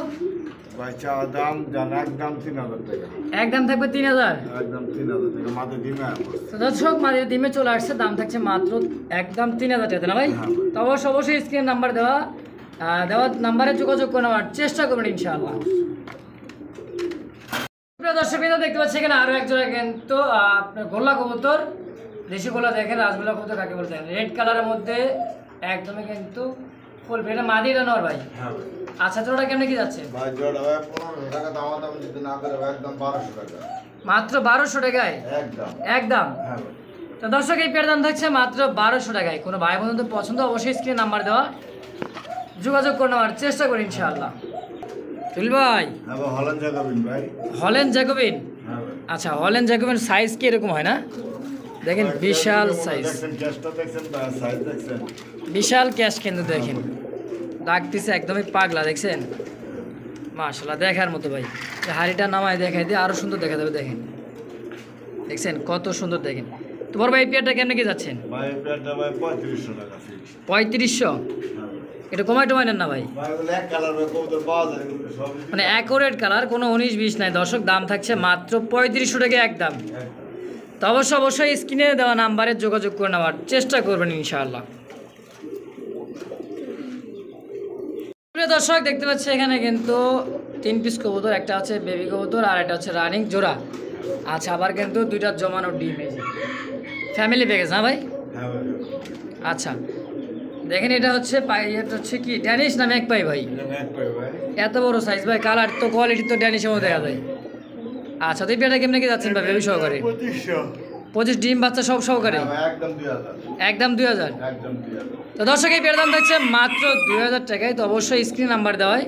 ভাই? চাওয়া দাম জান একদম 3000 টাকা। একদম থাকবে 3000? একদম 3000 টাকা মাঝে ডিমে। তো দর্শক মাঝে ডিমে চলে আসছে, দাম থাকছে মাত্র একদম 3000 টাকা না ভাই? তো অবশ্যই স্ক্রিন নাম্বার দেওয়া নাম্বারে যোগাযোগ করে নেওয়ার চেষ্টা করবেন ইনশাআল্লাহ। দর্শক দেখতে পাচ্ছি এখানে আরো একজন কিন্তু আপনার গোল্লা কবুতর, দেশি গোল্লা দেখেন, রাজগোল্লা কবুতর কাকে বলতে রেড কালারের মধ্যে একদমই কিন্তু ফুল এটা মাদি, এটা নর ভাই। আচ্ছা জোড়া কেমনে কি যাচ্ছে ভাই? জোড়া ভাই 1500 টাকা দাম, দাম যদি না করে একদম 1200 টাকা। মাত্র 1200 টাকায় একদম একদম। হ্যাঁ ভাই। তো দর্শক এই পেয়ার দাম থাকছে মাত্র 1200 টাকায়। কোনো ভাই বন্ধু পছন্দ অবশ্যই স্ক্রিনে নাম্বার দেওয়া যোগাযোগ করে নেওয়ার চেষ্টা করি ইনশাআল্লাহ। জলিল ভাই হ্যাঁ ভাই, হল্যান্ড জ্যাকোবিন ভাই। হল্যান্ড জ্যাকোবিন, হ্যাঁ ভাই। আচ্ছা হল্যান্ড জ্যাকোবিন সাইজ কি এরকম হয় না? দেখেন বিশাল সাইজ, দেখছেন ক্যাশটা দেখছেন, সাইজ দেখছেন। বিশাল ক্যাশ কিন্তু দেখেন ডাকতেছে একদমই পাগলা, দেখছেন মাশাআল্লাহ দেখার মতো ভাই। এই হাড়িটা নামায় দেখাই দিয়ে আরো সুন্দর দেখা যাবে, দেখেন দেখছেন কত সুন্দর দেখেন। তো বড় ভাই এই পেয়ারটা কেমনে কি যাচ্ছেন? ভাই এই পেয়ারটা ভাই 3500 টাকা ফিক্স। 3500? হ্যাঁ ভাই। এটা কমাই টমাই নেন না ভাই? ভাই এগুলো এক কালার ভাই, কবুতর পাওয়া যায় এগুলো সবই। মানে অ্যাকোরেট কালার, কোনো 19-20 নাই দর্শক। দাম থাকছে মাত্র 3500 টাকা একদম। তো অবশ্যই স্ক্রিনে দেওয়া নাম্বারে যোগাযোগ করে নেওয়ার চেষ্টা করবেন ইনশাআল্লাহ। প্রিয় দর্শক দেখতে পাচ্ছি এখানে কিন্তু 3 পিস কবুতর, একটা হচ্ছে বেবি কবুতর আর একটা হচ্ছে রানিং জোড়া। আচ্ছা আবার কিন্তু 2টা জমানো ডিম, এই যে ফ্যামিলি প্যাকেজ না ভাই? হ্যাঁ ভাই। আচ্ছা দেখেন এটা হচ্ছে এটা হচ্ছে কি ড্যানিশ না ম্যাকপাই ভাই? এটা ম্যাক পাই ভাই। এত বড় সাইজ ভাই, কালার তো কোয়ালিটি তো ড্যানিশের মধ্যে দেখা যায়। আচ্ছা তো এই পেয়ারটা কেমনে কি যাচ্ছেন ভাই বেবি সহকারে? 2500। 25 ডিম বাচ্চা সব সহকারে হ্যাঁ ভাই, একদম 2000। একদম 2000। একদম 2000। তো দর্শক এই পেয়ার দাম থাকছে মাত্র 2000 টাকায়। তো অবশ্যই স্ক্রিন নাম্বার দেওয়ায়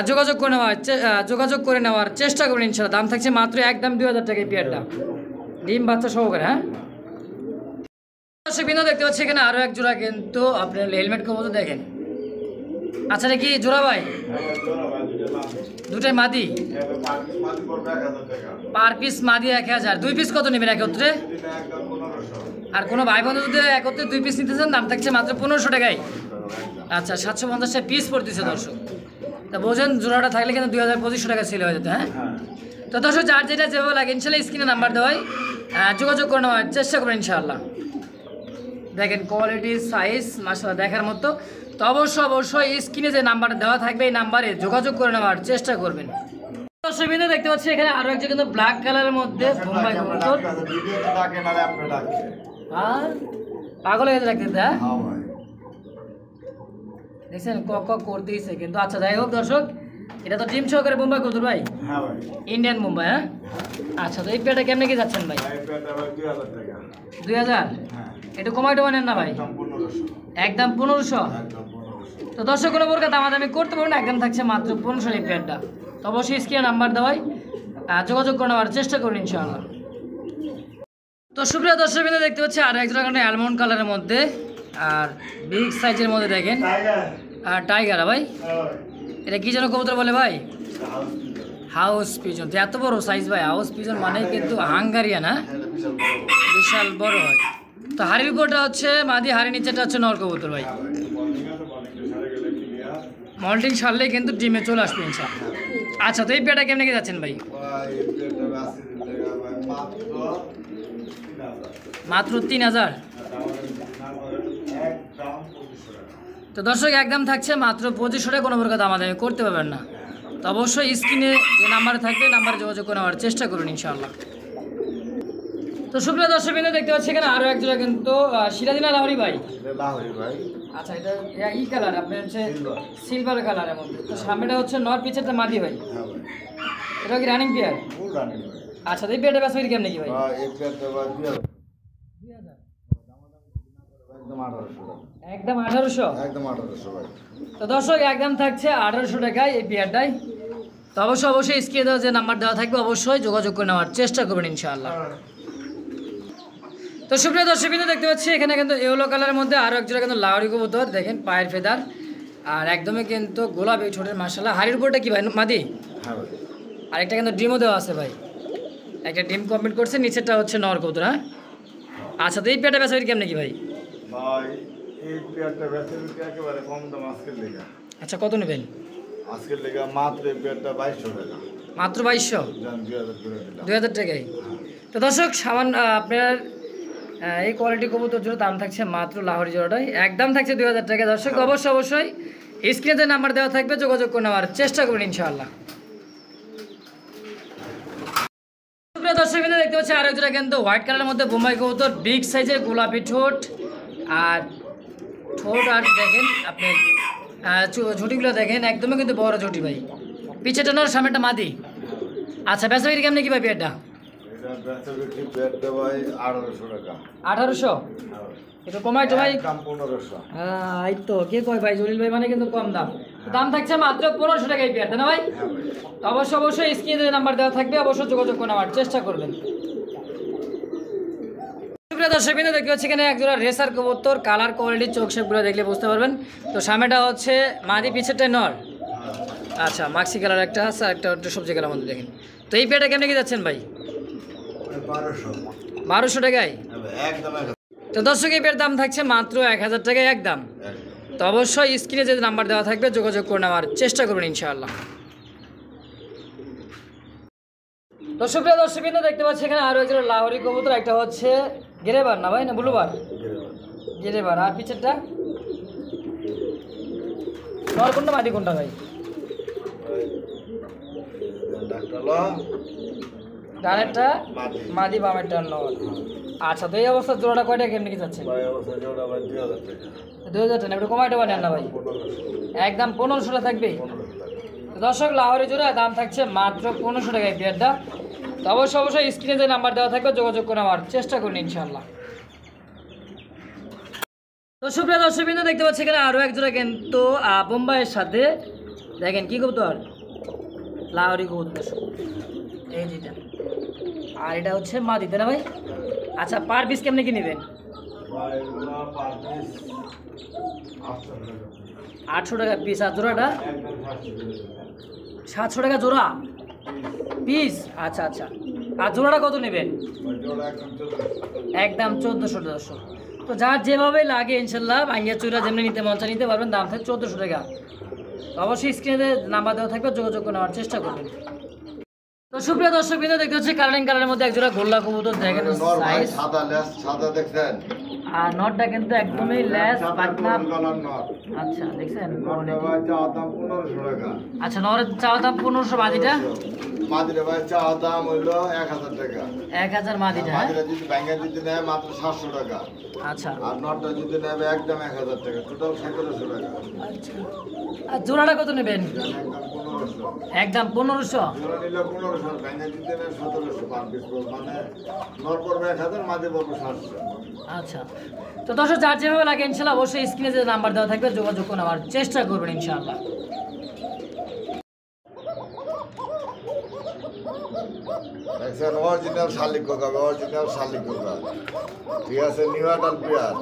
যোগাযোগ করে নেওয়ার চেষ্টা করুন ইনশাআল্লাহ। দাম থাকছে মাত্র একদম 2000 টাকায় পেয়ারটা, ডিম বাচ্চা সহকারে। হ্যাঁ দর্শক বিন্দু দেখতে পাচ্ছি এখানে আরও এক জোড়া কিন্তু আপনার হেলমেট কবুতর দেখেন। আচ্ছা এটা কি জোড়া ভাই? হ্যাঁ ভাই, জোড়া ভাই, দুইটা লাভ। দুটাই মাদি? হ্যাঁ ভাই, পার পিস মাটি পড়বে 1000 টাকা। পার পিস মাদি 1000। 2 পিস কত নেবেন একত্রে? এটা একদম 1500। আর কোনো ভাই বন্ধু যদি একত্রে 2 পিস নিতে চান দাম থাকছে মাত্র 1500 টাকায়। আচ্ছা 750 টাকা পিস পড়তেছে দর্শক। তা বোঝেন জোড়াটা থাকলে কিন্তু 2500 টাকা সেল হয়ে যেত। হ্যাঁ হ্যাঁ। তো দর্শক যার যেটা যেভাবে লাগে ইনশাল্লাহ স্ক্রিনে নাম্বার দেওয়ায় যোগাযোগ করে নেওয়ার চেষ্টা করবেন ইনশাআল্লাহ। দেখেন কোয়ালিটি সাইজ মাশাআল্লাহ দেখার মতো। তো অবশ্যই স্ক্রিনে যে নাম্বারটা দেওয়া থাকবে এই নাম্বারে যোগাযোগ করে নেওয়ার চেষ্টা করবেন। দর্শক বিন্দু দেখতে পাচ্ছি এখানে আরো একজন কিন্তু ব্ল্যাক কালারের মধ্যে বোম্বাই কবুতর। ভিডিওতে ডাকে না রে, আপনি ডাকে। আর পাগল হয়ে রাখতে হ্যাঁ হ্যাঁ ভাই। দেখছেন কক করতেইছে কিন্তু। আচ্ছা যাই হোক দর্শক, এটা তো ডিম সহকারে বোম্বাই কবুতর ভাই, হ্যাঁ ভাই। ইন্ডিয়ান বোম্বাই। হ্যাঁ আচ্ছা তো এই পেয়ারটা কেমনে কি যাচ্ছেন ভাই? ভাই এই পেয়ারটা ভাই 2000 টাকা। 2000? হ্যাঁ। এটা কমাই টমাই নেন না ভাই? একদম 1500। একদম 1500? একদম 1500। তো দর্শক কোনো প্রকার দামাদামি করতে পারবেন না, একদম থাকছে মাত্র 1500 এই পেয়ারটা। তো অবশ্যই স্ক্রিনে নাম্বার দেওয়ায় যোগাযোগ করে নেওয়ার চেষ্টা করুন ইনশাআল্লাহ। তো সুপ্রিয় দর্শক বিন্দু দেখতে পাচ্ছি আর এক জোড়া অ্যালমন্ড কালারের মধ্যে আর বিগ সাইজের মধ্যে দেখেন টাইগার। আর টাইগার ভাই। হ্যাঁ ভাই। এটা কি যেন কবুতর বলে ভাই? House pigeon. House pigeon. তো এত বড় সাইজ ভাই, হাউস পিজন মানে কিন্তু হাঙ্গারিয়ান। হ্যাঁ এটা বিশাল বড়। বিশাল বড় হয়। তো হাড়ির উপরটা হচ্ছে মাদি, হাড়ি নিচেটা হচ্ছে নর কবুতর ভাই। হ্যাঁ ভাই, মর্নিং আছে, মর্নিংটা সারে গেলে ক্লিয়ার। মল্টিং সারলেই কিন্তু ডিমে চলে আসবে ইনশাআল্লাহ। আচ্ছা তো এই পেয়ারটা কেমনে কি যাচ্ছেন ভাই? ভাই এই পেয়ারটা 80 টাকা ভাই, মাত্র 3000। মাত্র 3000? একদম 2500 টাকা। তো দর্শক একদম থাকছে মাত্র 2500 টাকা, কোনো প্রকার দামাদামি করতে পারবেন না। তো অবশ্যই স্ক্রিনে যে নাম্বার থাকবে নাম্বারে যোগাযোগ করে নেওয়ার চেষ্টা করুন ইনশাআল্লাহ। তো সুপ্রিয় দর্শক বিন্দু দেখতে পাচ্ছি এখানে আরও এক জোড়া কিন্তু সিরাজিনা লাহরি ভাই। এটা লাহোরি ভাই। আচ্ছা এটা ই কালার আপনার হচ্ছে Silver। সিলভার কালারের মধ্যে। তো সামনেটা হচ্ছে নর, পিছেরটা মাদি ভাই। হ্যাঁ ভাই। এটা কি রানিং পেয়ার? ফুল রানিং ভাই। আচ্ছা তো এই পেয়ারটা বেচা কেমন কি ভাই? ভাই এই পেয়ারটা ভাই 2000। একদম 1800 টাকা। একদম 1800? একদম 1800 ভাই। তো দর্শক একদম থাকছে 1800 টাকায় এই পেয়ারটাই। তো অবশ্যই স্ক্রিনে দেওয়া যে নাম্বার দেওয়া থাকবে অবশ্যই যোগাযোগ করে নেওয়ার চেষ্টা করবেন ইনশাআল্লাহ। তো সুপ্রিয় দর্শক বিন্দু দেখতে পাচ্ছি এখানে কিন্তু ইয়েলো কালারের মধ্যে আরও একজোড়া কিন্তু লাহরি কবুতর দেখেন, পায়ের ফেদার আর একদমই কিন্তু গোলাপি ছোটের মাশাআল্লাহ। হাড়ির উপরটা কি ভাই মাদি? হ্যাঁ ভাই। আরেকটা কিন্তু ডিমও দেওয়া আছে ভাই, একটা ডিম কমপ্লিট করছে, নিচেরটা হচ্ছে নর কবুতর। হ্যাঁ আচ্ছা তো এই পেয়ারটা বেচা কেমন কি ভাই? ভাই এই পেয়ারটা বেচে দিতে একেবারে কম দাম আজকের লেগা। আচ্ছা কত নেবেন? আজকের লেগা মাত্র এই পেয়ারটা 2200 টাকা। মাত্র 2200? জান 2000 করে দিলাম। 2000 টাকায়? তো দর্শক সামান্য আপনার এই কোয়ালিটি কবুতর জন্য দাম থাকছে মাত্র লাহোরি জোড়াটাই একদম থাকছে 2000 টাকা। দর্শক অবশ্যই স্ক্রিনে যে নাম্বার দেওয়া থাকবে যোগাযোগ করে নেওয়ার চেষ্টা করুন ইনশাআল্লাহ। সুপ্রিয় দর্শক বিন্দু দেখতে পাচ্ছি আরেক জোড়া কিন্তু হোয়াইট কালারের মধ্যে বোম্বাই কবুতর, বিগ সাইজের গোলাপি ঠোঁট আর দেখেন আপনি ঝুটিগুলো দেখেন একদমই কিন্তু বড় ঝুটি ভাই। পিছেটা নর, সামনেটা মাদি। আচ্ছা বেচা বিক্রি কেমন কি ভাই পেয়ারটা? এটা বেচা বিক্রি পেয়ারটা ভাই 1800 টাকা। 1800? একটু কমাই তো ভাই। দাম 1500। এই তো কে কয় ভাই, জলিল ভাই মানে কিন্তু কম দাম। দাম থাকছে মাত্র 1500 টাকা এই পেয়ার, তাই না ভাই? হ্যাঁ ভাই। তো অবশ্যই স্ক্রিনে নাম্বার দেওয়া থাকবে, অবশ্যই যোগাযোগ করে নেওয়ার চেষ্টা করবেন। সুপ্রিয় দর্শকবৃন্দ, দেখতে পাচ্ছি এখানে একজোড়া রেসার কবুতর, কালার কোয়ালিটি চোখ শেপগুলো দেখলে বুঝতে পারবেন। তো সামনেটা হচ্ছে মাদি, পিছেরটা নর। আচ্ছা, মাক্সি কালার একটা আছে, আর একটা হচ্ছে সবজি কালার মধ্যে দেখেন। তো এই পেয়ারটা কেমনে কি যাচ্ছেন ভাই? 1200। 1200 টাকায়। একদম তো দর্শক এই পেয়ার দাম থাকছে মাত্র 1000 টাকায় একদম। তো অবশ্যই স্ক্রিনে যে নাম্বার দেওয়া থাকবে যোগাযোগ করে নেওয়ার চেষ্টা করবেন ইনশাআল্লাহ। দর্শকবৃন্দ দেখতে পাচ্ছি এখানে আরো একজন লাহোরি কবুতর, একটা হচ্ছে গেরেবার না ভাই, না ব্লুবার? গেরেবার। আর পিছেরটা নর কোনটা মাদি কোনটা ভাই? ডানেরটা মাদি, বামেরটা নর। আচ্ছা, তো এই অবস্থা জোড়াটা কয়টা কেমনি কি যাচ্ছে? 2000 টাকা। একটু কমাইটা বানেন না ভাই? একদম 1500 টাকা থাকবে। দর্শক লাহোরি জোড়া দাম থাকছে মাত্র 1500 টাকা এই পেয়ারটা। তো অবশ্যই স্ক্রিনে যে নাম্বার দেওয়া থাকবে যোগাযোগ করে আমার চেষ্টা করুন ইনশাআল্লাহ। তো সুপ্রিয় দর্শকবৃন্দ দেখতে পাচ্ছি এখানে আরও এক জোড়া কিন্তু বোম্বাইয়ের সাথে, দেখেন কি কবুতর, লাহোরি কবুতর এই যেটা। আর এটা হচ্ছে মাদি, তাই না ভাই? আচ্ছা, পার পিস কেমনি কি নেবেন? 800 টাকা পিস। আর জোড়াটা 700 টাকা জোড়া পিস। আচ্ছা আচ্ছা, আর জোড়াটা কত নেবেন? একদম 1400 টাকা। তো যার যেভাবে লাগে ইনশাল্লাহ ভাঙ্গিয়া চুরা যেমনি নিতে মন চায় নিতে পারবেন। দাম থাকবে 1400 টাকা। তো অবশ্যই স্ক্রিনে নাম্বার দেওয়া থাকবে, যোগাযোগ করে নেওয়ার চেষ্টা করবেন। তো সুপ্রিয় দর্শকবৃন্দ দেখতে হচ্ছে কালারিং কালারের মধ্যে একজোড়া গোল্লা কবুতর, দেখেন সাইজ। সাদা লেস, সাদা দেখছেন? আর নটটা কিন্তু একদমই লেস পাতলা। আচ্ছা, দেখছেন? আচ্ছা, নরের চাওয়া দাম 1500, মাদিটা? মাদিরা ভাই চাওয়া দাম হইলো 1000 টাকা। 1000 মাদিটা। মাদিরা যদি ব্যাঙ্গে যদি নেয় মাত্র 700 টাকা। আচ্ছা, আর নটটা যদি নেবে একদম 1000 টাকা, টোটাল 1700 টাকা। আচ্ছা, আর জোড়াটা কত নেবেন? একদম 1500। জোড়া নিলে 1500, ব্যাঙ্গে যদি নেয় 1700 পার পিস, মানে নর পড়বে 1000, মাদি পড়বে 700। আচ্ছা, তো দর্শক যার যেভাবে লাগে ইনশাল্লাহ অবশ্যই স্ক্রিনে যে নাম্বার দেওয়া থাকবে যোগাযোগ করে নেওয়ার চেষ্টা করবেন ইনশাআল্লাহ। দেখছেন অরিজিনাল শালিক কোকা, অরিজিনাল শালিক কোকা, ঠিক আছে? New adult pair.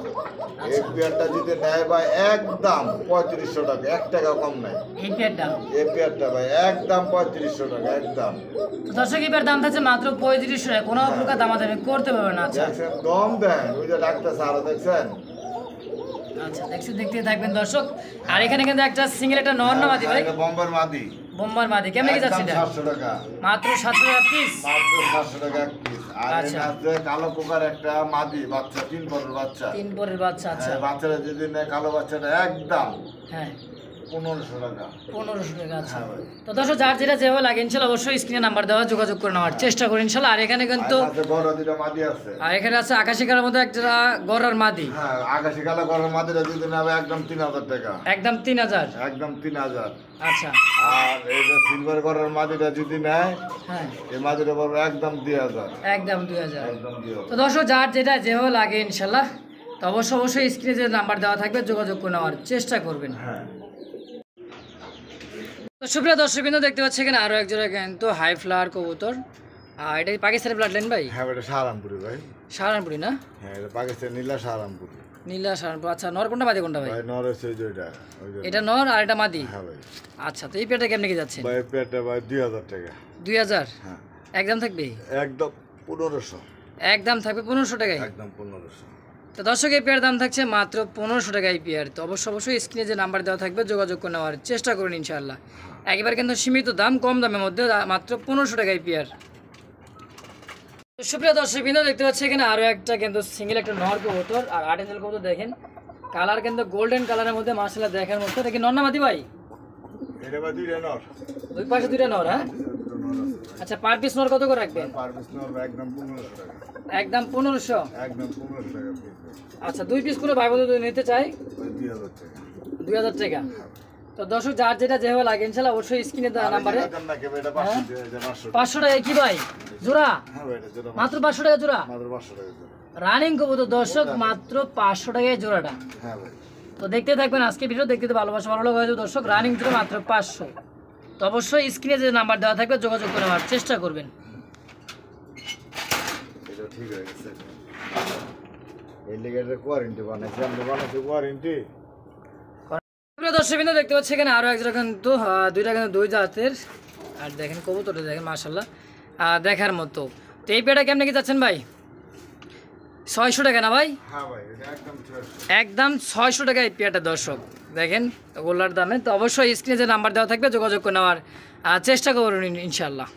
এই পেয়ারটা যদি নেয় ভাই একদম 3500 টাকা, 1 টাকা কম নাই। এই পেয়ারটা, এই পেয়ারটা ভাই একদম 3500 টাকা একদম। তো দর্শক এই পেয়ার দাম থাকছে মাত্র 3500 টাকা, কোনো প্রকার দামাদামি করতে পারবেন না। আচ্ছা দেখছেন দম দেন, ওই যে ডাক্তার স্যার দেখছেন। আচ্ছা, দেখতে থাকবেন দর্শক। আর এখানে কিন্তু একটা সিঙ্গেল, একটা নর না মাদি ভাই? এটা বোম্বার মাদি। বোম্বার মাদি কেমন কি যাচ্ছে এটা? 700 টাকা। মাত্র 700 টাকা পিস। মাত্র 700 টাকা এক পিস। আর আচ্ছা। এটা আছে কালো পোকার একটা মাদি বাচ্চা, 3 পরের বাচ্চা। 3 পরের বাচ্চা। আচ্ছা, হ্যাঁ, বাচ্চারা যদি নেয় কালো বাচ্চাটা একদম হ্যাঁ 1500 টাকা। 1500 টাকা। আচ্ছা, হ্যাঁ ভাই। তো দর্শক যার যেটা যেভাবে লাগে ইনশাল্লাহ অবশ্যই স্ক্রিনে নাম্বার দেওয়া যোগাযোগ করে নেওয়ার চেষ্টা করি ইনশাল্লাহ। আর এখানে কিন্তু আর আছে বড় দুটো মাদি আছে। আর এখানে আছে আকাশি কালার মধ্যে একটা গড়ার মাদি। হ্যাঁ, আকাশি কালো গরম মাদিরা যদি নেবে একদম 3000 টাকা। একদম 3000। একদম 3000। আচ্ছা, আর এই যে সিলভার গরম মাদিরা যদি নেয়, হ্যাঁ এই মাদিরা পড়বে একদম 2000। একদম 2000। একদম 2000। তো দর্শক যার যেটা যেভাবে লাগে ইনশাল্লাহ তো অবশ্যই স্ক্রিনে যে নাম্বার দেওয়া থাকবে যোগাযোগ করে নেওয়ার চেষ্টা করবেন। হ্যাঁ। তো সুপ্রিয় দর্শকবৃন্দ দেখতে পাচ্ছি এখানে আরও এক জোড়া কিন্তু হাই ফ্লাওয়ার কবুতর। আর এটা কি পাকিস্তানি ব্লাড লাইন ভাই? হ্যাঁ, এটা সাহারানপুরি ভাই। সাহারানপুরি না? হ্যাঁ, এটা পাকিস্তান নীলা সাহারানপুরি। নীলা সাহারানপুর। আচ্ছা, নর কোনটা মাদি কোনটা ভাই? ভাই নর হচ্ছে ওই যে এটা, ওই যে এটা নর আর এটা মাদি। হ্যাঁ ভাই। আচ্ছা, তো এই পেয়ারটা কেমনি কি যাচ্ছে? ভাই পেটটা ভাই 2000 টাকা। 2000 হ্যাঁ, একদম থাকবে? একদম 1500। একদম থাকবে 1500 টাকায়। একদম 1500। তো দর্শক এই পেয়ার দাম থাকছে মাত্র 1500 টাকা এই পেয়ার। তো অবশ্যই স্ক্রিনে যে নাম্বার দেওয়া থাকবে যোগাযোগ করে নেওয়ার চেষ্টা করুন ইনশাআল্লাহ। একেবারে কিন্তু সীমিত দাম, কম দামের মধ্যে মাত্র 1500 টাকা এই পেয়ার। তো সুপ্রিয় দর্শকবৃন্দ দেখতে পাচ্ছি এখানে আরও একটা কিন্তু সিঙ্গেল একটা নর কবুতর আর আর্টিফিশিয়াল কবুতর। দেখেন কালার কিন্তু গোল্ডেন কালারের মধ্যে মাশাআল্লাহ দেখার মতো। দেখি নর না মাদি ভাই? এটা ভাই দুইটা নর। দুই পাশে দুইটা নর। হ্যাঁ, আচ্ছা, পার পিস নর কত করে রাখবেন? পার পিস নর একদম 1500 টাকা। একদম 1500। একদম 1500 টাকা পিস। আচ্ছা, দুই পিস করে ভাই বোধ নিতে চাই ওই 2000 টাকা। 2000 টাকা। তো দর্শক যার যেটা যেভাবে লাগে ইনশাআল্লাহ অবশ্যই স্ক্রিনে দেওয়া নাম্বারে। এটা দাম না কেবে, এটা 500 টাকা। 500 টাকা কি ভাই জোড়া? হ্যাঁ ভাই, এটা জোড়া মাত্র 500 টাকা জোড়া। মাত্র 500 টাকা জোড়া। রানিং কবুতর দর্শক মাত্র 500 টাকায় জোড়াটা। হ্যাঁ ভাই। তো দেখতে থাকবেন আজকে ভিডিও, দেখতে তো ভালোবাসা ভালো লাগবে দর্শক। রানিং জোড়া মাত্র 500। তো অবশ্যই স্ক্রিনে যে নাম্বার দেওয়া থাকবে যোগাযোগ করে নেওয়ার চেষ্টা করবেন। এটা ঠিক হয়ে গেছে। এই লিগের কোয়ারেন্টি বানাইছি, আমরা বানাইছি কোয়ারেন্টি। প্রিয় দর্শকবৃন্দ দেখতে পাচ্ছি এখানে আরও এক জোড়া কিন্তু দুইটা কিন্তু দুই জাতের। আর দেখেন কবুতরটা দেখেন মাশাআল্লাহ দেখার মতো। তো এই পেয়ারটা কেমনে কি যাচ্ছেন ভাই? 600 টাকা না ভাই? হ্যাঁ ভাই, এটা একদম একদম 600 টাকা এই পেয়ারটা দর্শক দেখেন গোল্লার দামে। তো অবশ্যই স্ক্রিনে যে নাম্বার দেওয়া থাকবে যোগাযোগ করে নেওয়ার চেষ্টা করুন ইনশাআল্লাহ।